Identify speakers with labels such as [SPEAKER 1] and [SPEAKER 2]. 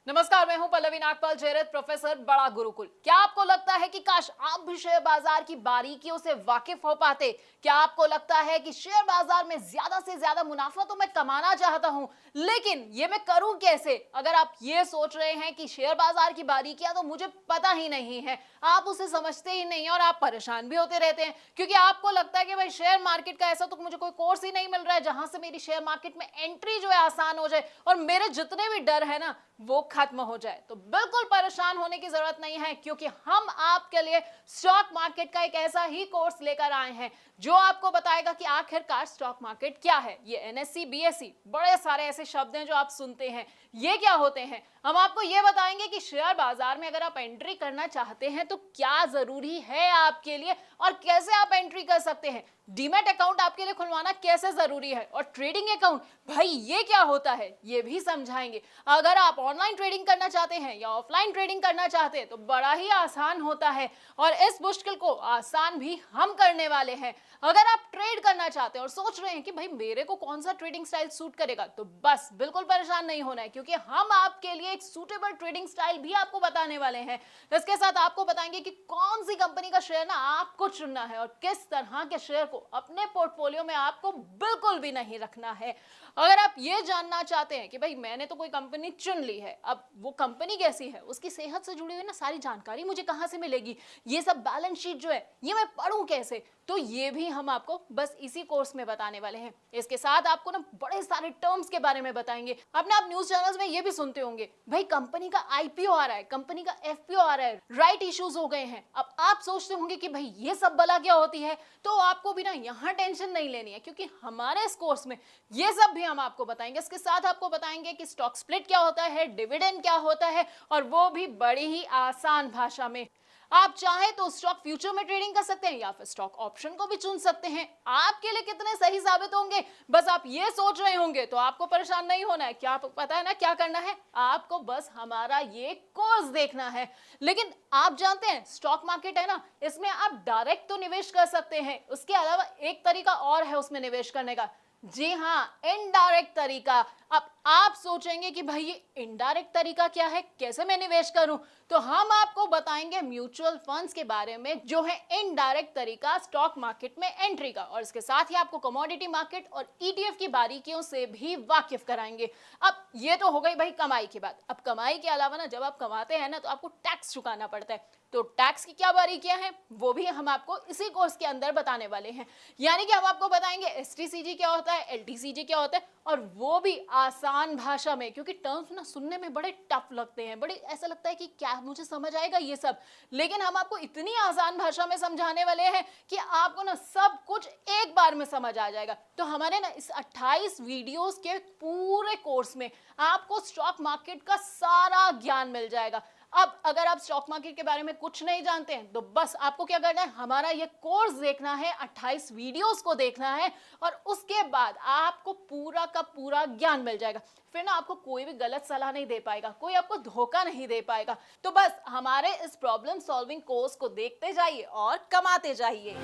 [SPEAKER 1] नमस्कार, मैं हूं पल्लवी नागपाल जयरथ, प्रोफेसर बड़ा गुरुकुल। क्या आपको लगता है कि काश आप भी शेयर बाजार की बारीकियों से वाकिफ हो पाते? क्या आपको लगता है कि शेयर बाजार में ज्यादा से ज्यादा मुनाफा तो मैं कमाना चाहता हूं, लेकिन ये मैं करूं कैसे? अगर आप ये सोच रहे हैं कि शेयर बाजार की बारीकियां तो मुझे पता ही नहीं है, आप उसे समझते ही नहीं और आप परेशान भी होते रहते हैं, क्योंकि आपको लगता है कि भाई शेयर मार्केट का ऐसा तो मुझे कोई कोर्स ही नहीं मिल रहा है जहां से मेरी शेयर मार्केट में एंट्री जो है आसान हो जाए और मेरे जितने भी डर है ना वो खत्म हो जाए। तो बिल्कुल परेशान होने की जरूरत नहीं है, क्योंकि हम आपके लिए स्टॉक मार्केट का एक ऐसा ही कोर्स लेकर आए हैं जो आपको बताएगा कि आखिरकार स्टॉक मार्केट क्या है। ये एनएससी, बीएससी, बड़े सारे ऐसे शब्द हैं जो आप सुनते हैं, ये क्या होते हैं। हम आपको ये बताएंगे कि शेयर बाजार में अगर आप एंट्री करना चाहते हैं तो क्या जरूरी है आपके लिए और कैसे आप एंट्री कर सकते हैं। डीमैट अकाउंट आपके लिए खुलवाना कैसे जरूरी है और ट्रेडिंग अकाउंट भाई ये क्या होता है ये भी समझाएंगे। अगर आप ऑनलाइन ट्रेडिंग करना चाहते हैं या ऑफलाइन ट्रेडिंग करना चाहते हैं तो बड़ा ही आसान होता है और इस मुश्किल को आसान भी हम करने वाले हैं। अगर आप ट्रेड करना चाहते हैं और सोच रहे हैं कि भाई मेरे को कौन सा ट्रेडिंग स्टाइल सूट करेगा, तो बस बिल्कुल परेशान नहीं होना है, क्योंकि हम आपके लिए एक सूटेबल ट्रेडिंग स्टाइल भी आपको बताने वाले हैं। इसके साथ आपको बताएंगे कि कौन सी कंपनी का शेयर ना आपको चुनना है और किस तरह के शेयर को अपने पोर्टफोलियो में आपको बिल्कुल भी नहीं रखना है। अगर आप ये जानना चाहते हैं कि भाई मैंने तो कोई कंपनी चुन ली है, अब वो कंपनी कैसी है, उसकी सेहत से जुड़ी हुई ना सारी जानकारी मुझे कहां से मिलेगी, ये सब बैलेंस शीट जो है ये मैं पढ़ूं कैसे, तो ये भी हम आपको बस इसी कोर्स में बताने वाले हैं। इसके साथ आपको ना बड़े सारे टर्म्स के बारे में बताएंगे। अपने आप न्यूज चैनल्स में ये भी सुनते होंगे भाई कंपनी का आईपीओ आ रहा है, कंपनी का एफपीओ आ रहा है, राइट इश्यूज हो गए हैं। अब आप सोचते होंगे कि भाई ये सब बला क्या होती है, तो आपको भी ना यहाँ टेंशन नहीं लेनी है, क्योंकि हमारे इस कोर्स में ये सब भी हम आपको बताएंगे। इसके साथ आपको बताएंगे कि स्टॉक स्प्लिट क्या होता है, डिविडेंड क्या होता है, और वो भी बड़ी ही आसान भाषा में। आप चाहे तो स्टॉक फ्यूचर में ट्रेडिंग कर सकते हैं या फिर स्टॉक ऑप्शन को भी चुन सकते हैं। आपके लिए कितने सही साबित होंगे बस आप ये सोच रहे होंगे, तो आपको परेशान नहीं होना है। क्या पता है ना क्या करना है, आपको बस हमारा ये कोर्स देखना है। लेकिन आप जानते हैं स्टॉक मार्केट है ना, इसमें आप डायरेक्ट तो निवेश कर सकते हैं, उसके अलावा एक तरीका और है उसमें निवेश करने का। जी हाँ, इनडायरेक्ट तरीका। अब आप सोचेंगे कि भाई ये इनडायरेक्ट तरीका क्या है, कैसे मैं निवेश करूं, तो हम आपको बताएंगे म्यूचुअल फंड्स के बारे में जो है इनडायरेक्ट तरीका स्टॉक मार्केट में एंट्री का, और इसके साथ ही आपको कमोडिटी मार्केट और ईटीएफ की बारीकियों से भी वाकिफ कराएंगे। अब ये तो हो गई भाई कमाई की बात। अब कमाई के अलावा ना जब आप कमाते हैं ना तो आपको टैक्स चुकाना पड़ता है, तो टैक्स की क्या बारीकियां हैं वो भी हम आपको इसी कोर्स के अंदर बताने वाले हैं। यानी कि हम आपको बताएंगे एसटीसीजी क्या होता है, एलटीसीजी क्या होता है, और वो भी आसान भाषा में, क्योंकि टर्म्स ना सुनने में बड़े टफ लगते हैं, बड़े ऐसा लगता है कि क्या मुझे समझ आएगा ये सब, लेकिन हम आपको इतनी आसान भाषा में समझाने वाले हैं कि आपको ना सब कुछ एक बार में समझ आ जाएगा। तो हमारे ना इस 28 वीडियोस के पूरे कोर्स में आपको स्टॉक मार्केट का सारा ज्ञान मिल जाएगा। अब अगर आप स्टॉक मार्केट के बारे में कुछ नहीं जानते हैं तो बस आपको क्या करना है, हमारा ये कोर्स देखना है, 28 वीडियोस को देखना है, और उसके बाद आपको पूरा का पूरा ज्ञान मिल जाएगा। फिर ना आपको कोई भी गलत सलाह नहीं दे पाएगा, कोई आपको धोखा नहीं दे पाएगा। तो बस हमारे इस प्रॉब्लम सॉल्विंग कोर्स को देखते जाइए और कमाते जाइए।